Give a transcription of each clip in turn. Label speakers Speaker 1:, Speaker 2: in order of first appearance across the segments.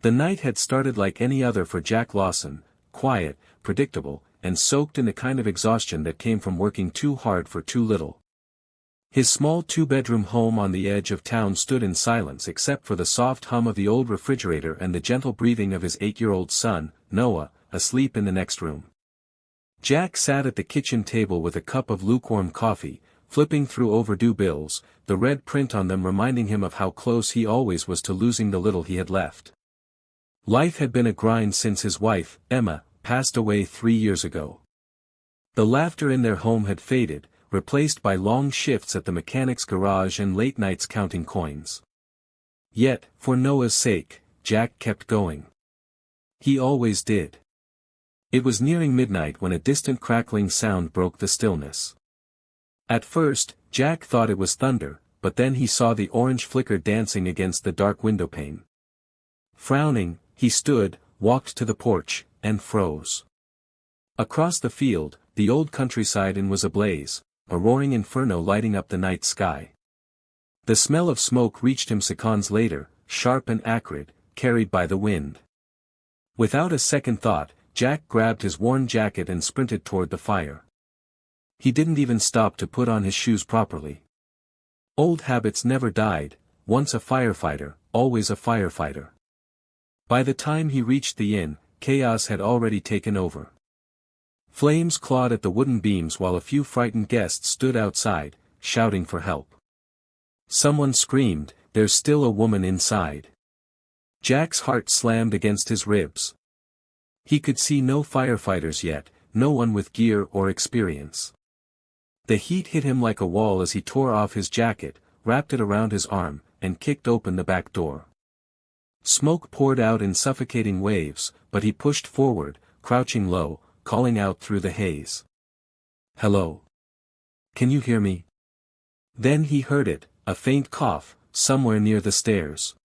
Speaker 1: The night had started like any other for Jack Lawson, quiet, predictable, and soaked in the kind of exhaustion that came from working too hard for too little. His small two-bedroom home on the edge of town stood in silence except for the soft hum of the old refrigerator and the gentle breathing of his 8-year-old son, Noah, asleep in the next room. Jack sat at the kitchen table with a cup of lukewarm coffee, flipping through overdue bills, the red print on them reminding him of how close he always was to losing the little he had left. Life had been a grind since his wife, Emma, passed away 3 years ago. The laughter in their home had faded, replaced by long shifts at the mechanic's garage and late nights counting coins. Yet, for Noah's sake, Jack kept going. He always did. It was nearing midnight when a distant crackling sound broke the stillness. At first, Jack thought it was thunder, but then he saw the orange flicker dancing against the dark windowpane. Frowning, he stood, walked to the porch, and froze. Across the field, the old countryside was ablaze, a roaring inferno lighting up the night sky. The smell of smoke reached him seconds later, sharp and acrid, carried by the wind. Without a second thought, Jack grabbed his worn jacket and sprinted toward the fire. He didn't even stop to put on his shoes properly. Old habits never died, once a firefighter, always a firefighter. By the time he reached the inn, chaos had already taken over. Flames clawed at the wooden beams while a few frightened guests stood outside, shouting for help. Someone screamed, "There's still a woman inside." Jack's heart slammed against his ribs. He could see no firefighters yet, no one with gear or experience. The heat hit him like a wall as he tore off his jacket, wrapped it around his arm, and kicked open the back door. Smoke poured out in suffocating waves, but he pushed forward, crouching low, calling out through the haze. "Hello? Can you hear me?" Then he heard it, a faint cough, somewhere near the stairs.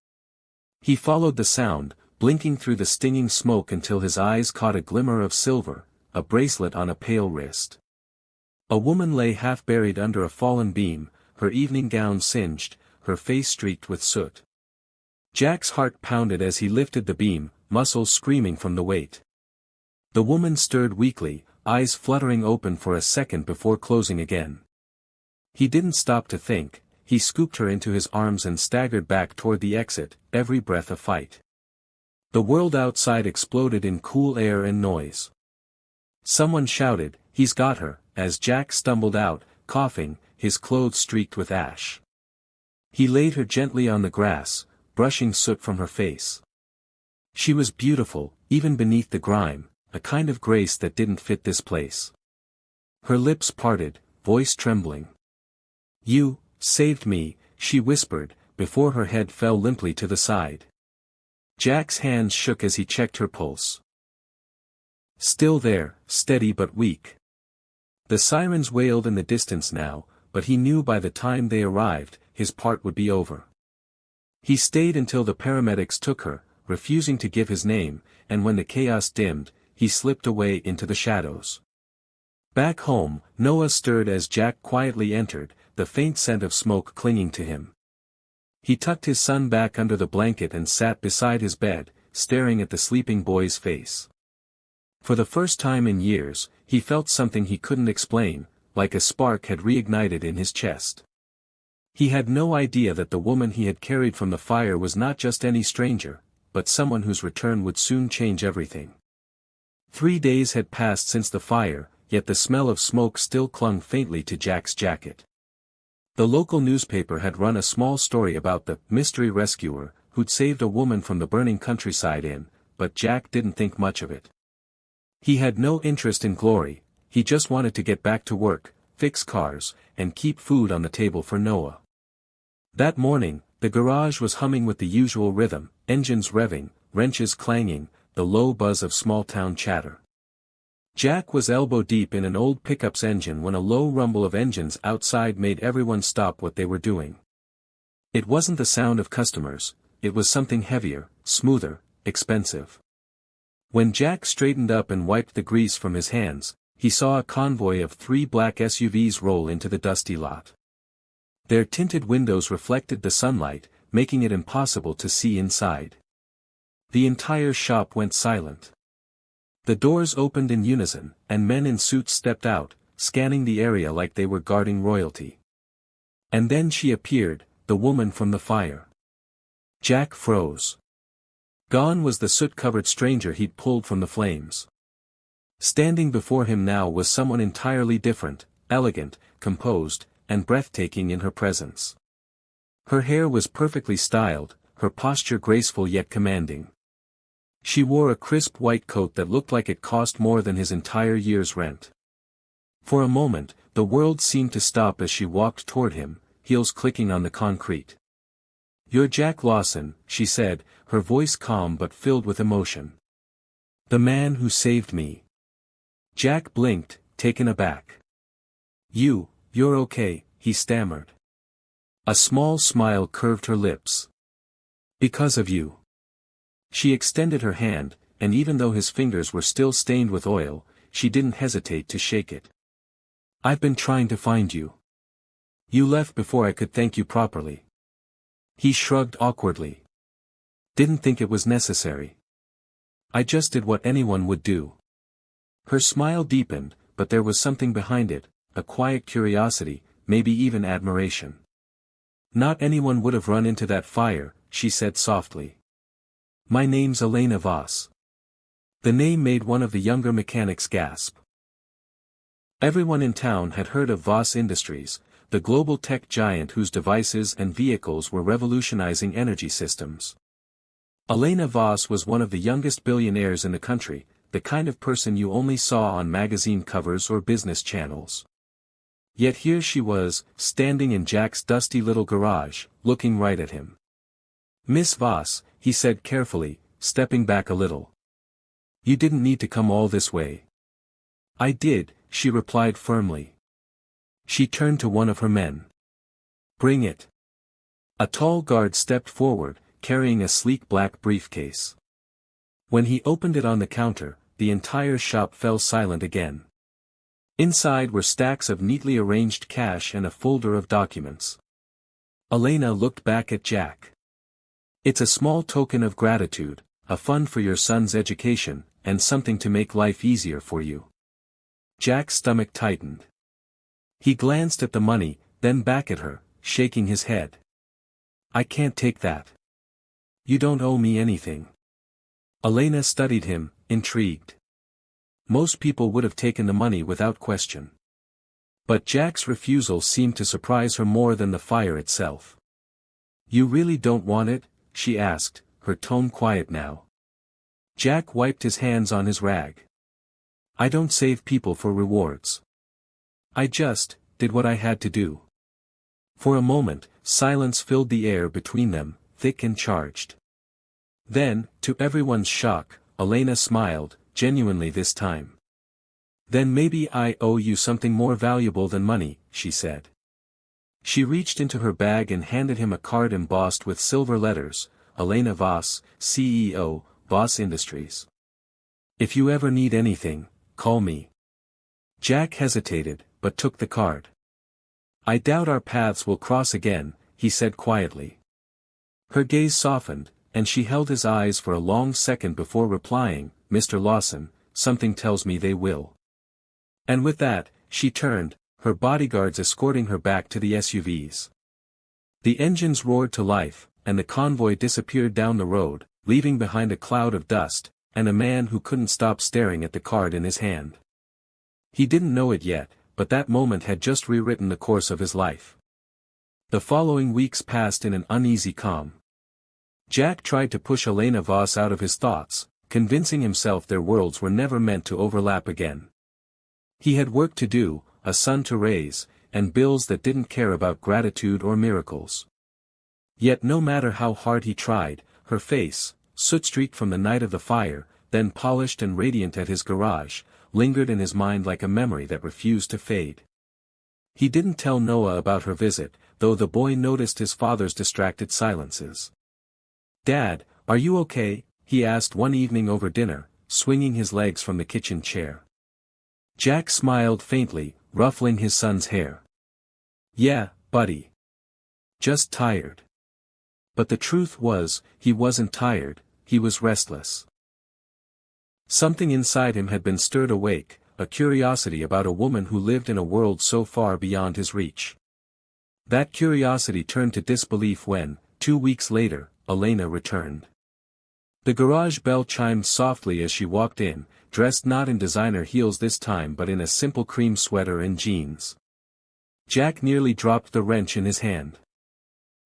Speaker 1: He followed the sound, blinking through the stinging smoke until his eyes caught a glimmer of silver, a bracelet on a pale wrist. A woman lay half buried under a fallen beam, her evening gown singed, her face streaked with soot. Jack's heart pounded as he lifted the beam, muscles screaming from the weight. The woman stirred weakly, eyes fluttering open for a second before closing again. He didn't stop to think, he scooped her into his arms and staggered back toward the exit, every breath a fight. The world outside exploded in cool air and noise. Someone shouted, "He's got her," as Jack stumbled out, coughing, his clothes streaked with ash. He laid her gently on the grass, brushing soot from her face. She was beautiful, even beneath the grime, a kind of grace that didn't fit this place. Her lips parted, voice trembling. "You saved me," she whispered, before her head fell limply to the side. Jack's hands shook as he checked her pulse. Still there, steady but weak. The sirens wailed in the distance now, but he knew by the time they arrived, his part would be over. He stayed until the paramedics took her, refusing to give his name, and when the chaos dimmed, he slipped away into the shadows. Back home, Noah stirred as Jack quietly entered, the faint scent of smoke clinging to him. He tucked his son back under the blanket and sat beside his bed, staring at the sleeping boy's face. For the first time in years, he felt something he couldn't explain, like a spark had reignited in his chest. He had no idea that the woman he had carried from the fire was not just any stranger, but someone whose return would soon change everything. 3 days had passed since the fire, yet the smell of smoke still clung faintly to Jack's jacket. The local newspaper had run a small story about the mystery rescuer who'd saved a woman from the burning countryside inn, but Jack didn't think much of it. He had no interest in glory, he just wanted to get back to work, fix cars, and keep food on the table for Noah. That morning, the garage was humming with the usual rhythm, engines revving, wrenches clanging, the low buzz of small-town chatter. Jack was elbow-deep in an old pickup's engine when a low rumble of engines outside made everyone stop what they were doing. It wasn't the sound of customers, it was something heavier, smoother, expensive. When Jack straightened up and wiped the grease from his hands, he saw a convoy of 3 black SUVs roll into the dusty lot. Their tinted windows reflected the sunlight, making it impossible to see inside. The entire shop went silent. The doors opened in unison, and men in suits stepped out, scanning the area like they were guarding royalty. And then she appeared, the woman from the fire. Jack froze. Gone was the soot-covered stranger he'd pulled from the flames. Standing before him now was someone entirely different, elegant, composed, and breathtaking in her presence. Her hair was perfectly styled, her posture graceful yet commanding. She wore a crisp white coat that looked like it cost more than his entire year's rent. For a moment, the world seemed to stop as she walked toward him, heels clicking on the concrete. "You're Jack Lawson," she said, her voice calm but filled with emotion. "The man who saved me." Jack blinked, taken aback. You're okay," he stammered. A small smile curved her lips. "Because of you." She extended her hand, and even though his fingers were still stained with oil, she didn't hesitate to shake it. "I've been trying to find you. You left before I could thank you properly." He shrugged awkwardly. "Didn't think it was necessary. I just did what anyone would do." Her smile deepened, but there was something behind it, a quiet curiosity, maybe even admiration. "Not anyone would have run into that fire," she said softly. "My name's Elena Voss." The name made one of the younger mechanics gasp. Everyone in town had heard of Voss Industries, the global tech giant whose devices and vehicles were revolutionizing energy systems. Elena Voss was one of the youngest billionaires in the country, the kind of person you only saw on magazine covers or business channels. Yet here she was, standing in Jack's dusty little garage, looking right at him. "Miss Voss," he said carefully, stepping back a little. "You didn't need to come all this way." "I did," she replied firmly. She turned to one of her men. "Bring it." A tall guard stepped forward, carrying a sleek black briefcase. When he opened it on the counter, the entire shop fell silent again. Inside were stacks of neatly arranged cash and a folder of documents. Elena looked back at Jack. "It's a small token of gratitude, a fund for your son's education, and something to make life easier for you." Jack's stomach tightened. He glanced at the money, then back at her, shaking his head. "I can't take that. You don't owe me anything." Elena studied him, intrigued. Most people would have taken the money without question. But Jack's refusal seemed to surprise her more than the fire itself. "You really don't want it?" she asked, her tone quiet now. Jack wiped his hands on his rag. "I don't save people for rewards. I just did what I had to do." For a moment, silence filled the air between them, thick and charged. Then, to everyone's shock, Elena smiled, genuinely this time. "Then maybe I owe you something more valuable than money," she said. She reached into her bag and handed him a card embossed with silver letters, "Elena Voss, CEO, Voss Industries. If you ever need anything, call me." Jack hesitated, but took the card. "I doubt our paths will cross again," he said quietly. Her gaze softened, and she held his eyes for a long second before replying, "Mr. Lawson, something tells me they will." And with that, she turned, her bodyguards escorting her back to the SUVs. The engines roared to life, and the convoy disappeared down the road, leaving behind a cloud of dust, and a man who couldn't stop staring at the card in his hand. He didn't know it yet, but that moment had just rewritten the course of his life. The following weeks passed in an uneasy calm. Jack tried to push Elena Voss out of his thoughts, convincing himself their worlds were never meant to overlap again. He had work to do, a son to raise, and bills that didn't care about gratitude or miracles. Yet no matter how hard he tried, her face, soot-streaked from the night of the fire, then polished and radiant at his garage, lingered in his mind like a memory that refused to fade. He didn't tell Noah about her visit, though the boy noticed his father's distracted silences. "Dad, are you okay?" he asked one evening over dinner, swinging his legs from the kitchen chair. Jack smiled faintly, ruffling his son's hair. "Yeah, buddy. Just tired." But the truth was, he wasn't tired, he was restless. Something inside him had been stirred awake, a curiosity about a woman who lived in a world so far beyond his reach. That curiosity turned to disbelief when, 2 weeks later, Elena returned. The garage bell chimed softly as she walked in, dressed not in designer heels this time but in a simple cream sweater and jeans. Jack nearly dropped the wrench in his hand.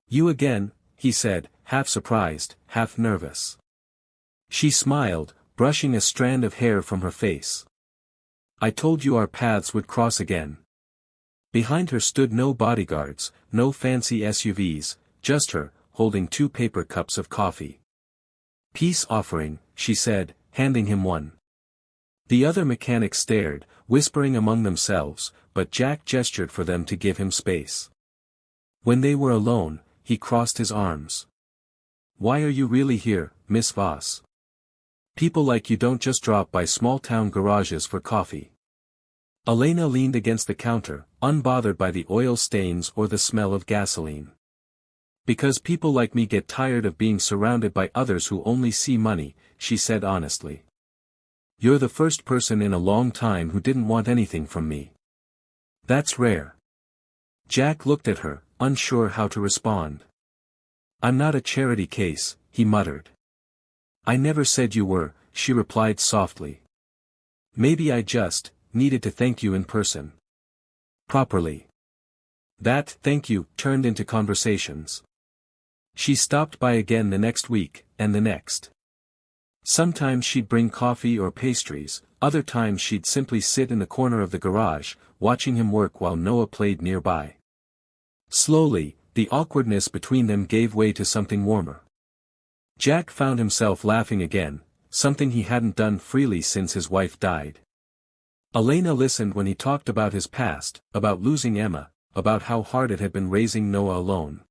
Speaker 1: "You again," he said, half surprised, half nervous. She smiled, brushing a strand of hair from her face. "I told you our paths would cross again." Behind her stood no bodyguards, no fancy SUVs, just her, holding 2 paper cups of coffee. "Peace offering," she said, handing him one. The other mechanics stared, whispering among themselves, but Jack gestured for them to give him space. When they were alone, he crossed his arms. "Why are you really here, Miss Voss? People like you don't just drop by small-town garages for coffee." Elena leaned against the counter, unbothered by the oil stains or the smell of gasoline. "Because people like me get tired of being surrounded by others who only see money," she said honestly. "You're the first person in a long time who didn't want anything from me. That's rare." Jack looked at her, unsure how to respond. "I'm not a charity case," he muttered. "I never said you were," she replied softly. "Maybe I just needed to thank you in person. Properly." That "thank you" turned into conversations. She stopped by again the next week, and the next. Sometimes she'd bring coffee or pastries, other times she'd simply sit in the corner of the garage, watching him work while Noah played nearby. Slowly, the awkwardness between them gave way to something warmer. Jack found himself laughing again, something he hadn't done freely since his wife died. Elena listened when he talked about his past, about losing Emma, about how hard it had been raising Noah alone.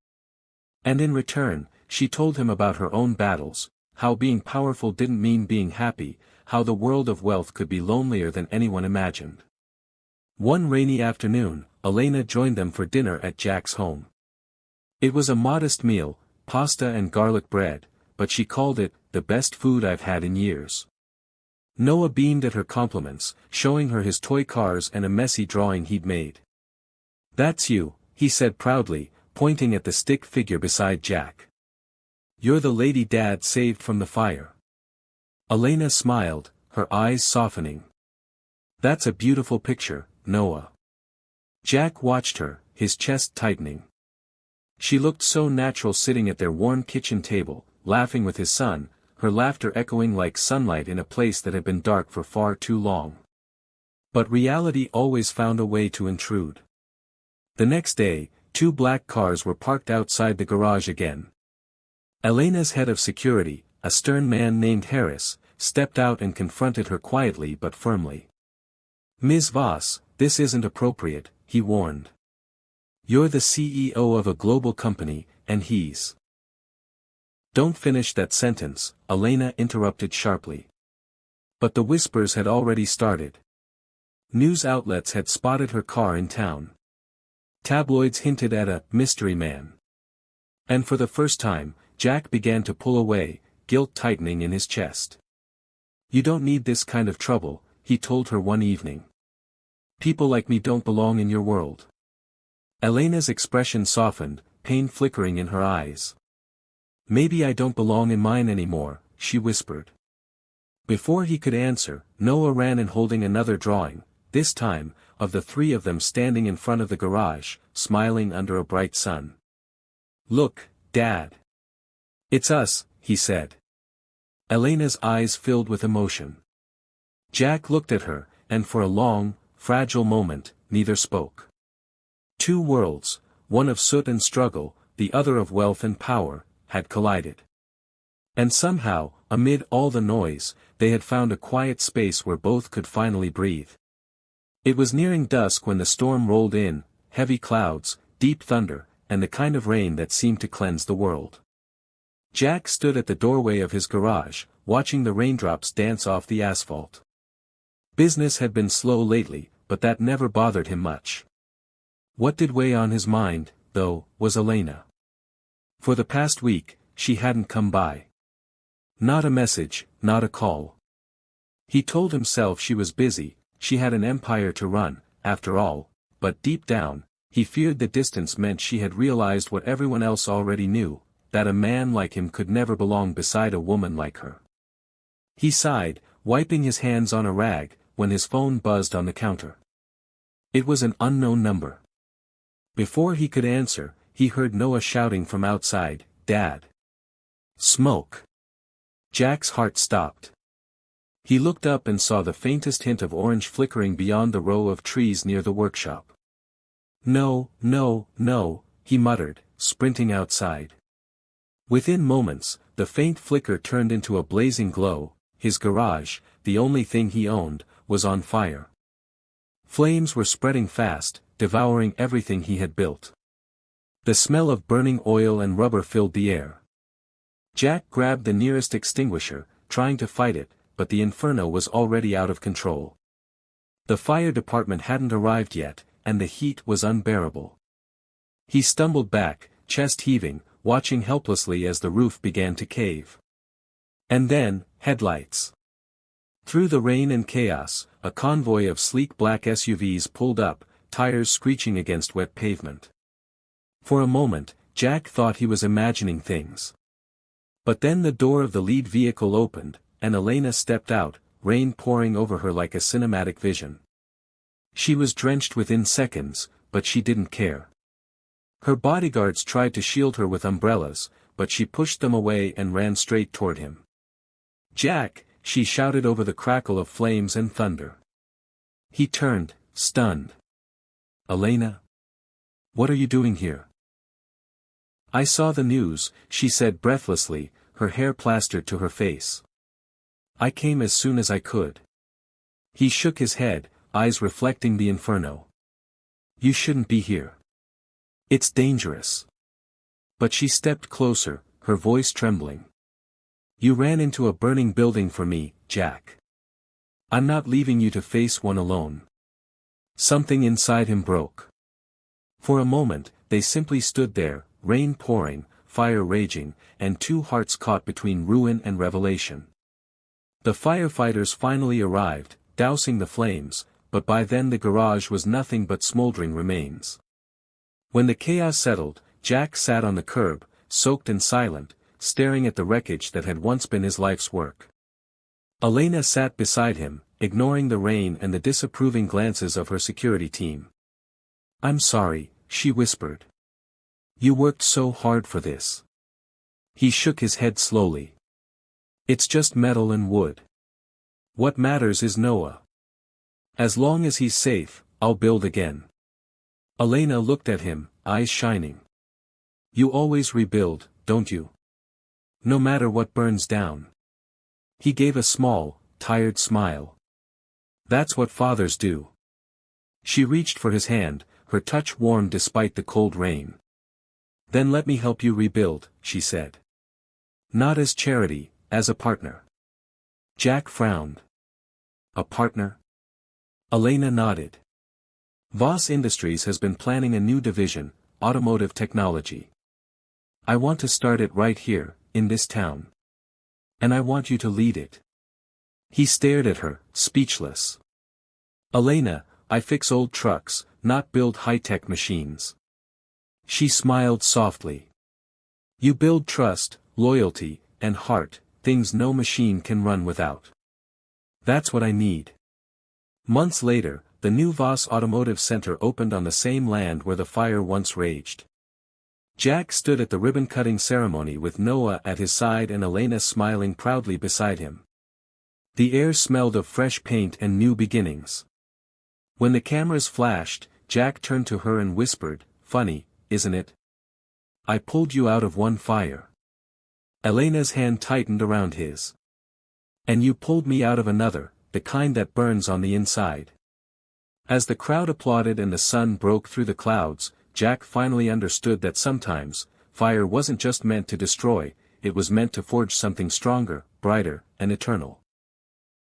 Speaker 1: And in return, she told him about her own battles, how being powerful didn't mean being happy, how the world of wealth could be lonelier than anyone imagined. One rainy afternoon, Elena joined them for dinner at Jack's home. It was a modest meal, pasta and garlic bread, but she called it the best food I've had in years. Noah beamed at her compliments, showing her his toy cars and a messy drawing he'd made. "That's you," he said proudly, pointing at the stick figure beside Jack. "You're the lady Dad saved from the fire." Elena smiled, her eyes softening. "That's a beautiful picture, Noah." Jack watched her, his chest tightening. She looked so natural sitting at their worn kitchen table, laughing with his son, her laughter echoing like sunlight in a place that had been dark for far too long. But reality always found a way to intrude. The next day, 2 black cars were parked outside the garage again. Elena's head of security, a stern man named Harris, stepped out and confronted her quietly but firmly. "Ms. Voss, this isn't appropriate," he warned. "You're the CEO of a global company, and he's—" "Don't finish that sentence," Elena interrupted sharply. But the whispers had already started. News outlets had spotted her car in town. Tabloids hinted at a mystery man. And for the first time, Jack began to pull away, guilt tightening in his chest. "You don't need this kind of trouble," he told her one evening. "People like me don't belong in your world." Elena's expression softened, pain flickering in her eyes. "Maybe I don't belong in mine anymore," she whispered. Before he could answer, Noah ran in holding another drawing, this time, of the 3 of them standing in front of the garage, smiling under a bright sun. "Look, Dad. It's us," he said. Elena's eyes filled with emotion. Jack looked at her, and for a long, fragile moment, neither spoke. 2 worlds, one of soot and struggle, the other of wealth and power, had collided. And somehow, amid all the noise, they had found a quiet space where both could finally breathe. It was nearing dusk when the storm rolled in, heavy clouds, deep thunder, and the kind of rain that seemed to cleanse the world. Jack stood at the doorway of his garage, watching the raindrops dance off the asphalt. Business had been slow lately, but that never bothered him much. What did weigh on his mind, though, was Elena. For the past week, she hadn't come by. Not a message, not a call. He told himself she was busy, she had an empire to run, after all, but deep down, he feared the distance meant she had realized what everyone else already knew, that a man like him could never belong beside a woman like her. He sighed, wiping his hands on a rag, when his phone buzzed on the counter. It was an unknown number. Before he could answer, he heard Noah shouting from outside, "Dad! Smoke!" Jack's heart stopped. He looked up and saw the faintest hint of orange flickering beyond the row of trees near the workshop. "No, no, no," he muttered, sprinting outside. Within moments, the faint flicker turned into a blazing glow. His garage, the only thing he owned, was on fire. Flames were spreading fast, devouring everything he had built. The smell of burning oil and rubber filled the air. Jack grabbed the nearest extinguisher, trying to fight it, but the inferno was already out of control. The fire department hadn't arrived yet, and the heat was unbearable. He stumbled back, chest heaving, watching helplessly as the roof began to cave. And then, headlights. Through the rain and chaos, a convoy of sleek black SUVs pulled up, tires screeching against wet pavement. For a moment, Jack thought he was imagining things. But then the door of the lead vehicle opened, and Elena stepped out, rain pouring over her like a cinematic vision. She was drenched within seconds, but she didn't care. Her bodyguards tried to shield her with umbrellas, but she pushed them away and ran straight toward him. "Jack!" she shouted over the crackle of flames and thunder. He turned, stunned. "Elena? What are you doing here?" "I saw the news," she said breathlessly, her hair plastered to her face. "I came as soon as I could." He shook his head, eyes reflecting the inferno. "You shouldn't be here. It's dangerous." But she stepped closer, her voice trembling. "You ran into a burning building for me, Jack. I'm not leaving you to face one alone." Something inside him broke. For a moment, they simply stood there, rain pouring, fire raging, and two hearts caught between ruin and revelation. The firefighters finally arrived, dousing the flames, but by then the garage was nothing but smoldering remains. When the chaos settled, Jack sat on the curb, soaked and silent, staring at the wreckage that had once been his life's work. Elena sat beside him, ignoring the rain and the disapproving glances of her security team. "I'm sorry," she whispered. "You worked so hard for this." He shook his head slowly. "It's just metal and wood. What matters is Noah. As long as he's safe, I'll build again." Elena looked at him, eyes shining. "You always rebuild, don't you? No matter what burns down." He gave a small, tired smile. "That's what fathers do." She reached for his hand, her touch warm despite the cold rain. "Then let me help you rebuild," she said. "Not as charity, as a partner." Jack frowned. "A partner?" Elena nodded. "Voss Industries has been planning a new division, automotive technology. I want to start it right here, in this town. And I want you to lead it." He stared at her, speechless. "Elena, I fix old trucks, not build high-tech machines." She smiled softly. "You build trust, loyalty, and heart, things no machine can run without. That's what I need." Months later, the new Voss Automotive Center opened on the same land where the fire once raged. Jack stood at the ribbon-cutting ceremony with Noah at his side and Elena smiling proudly beside him. The air smelled of fresh paint and new beginnings. When the cameras flashed, Jack turned to her and whispered, "Funny, isn't it? I pulled you out of one fire." Elena's hand tightened around his. "And you pulled me out of another, the kind that burns on the inside." As the crowd applauded and the sun broke through the clouds, Jack finally understood that sometimes, fire wasn't just meant to destroy, it was meant to forge something stronger, brighter, and eternal.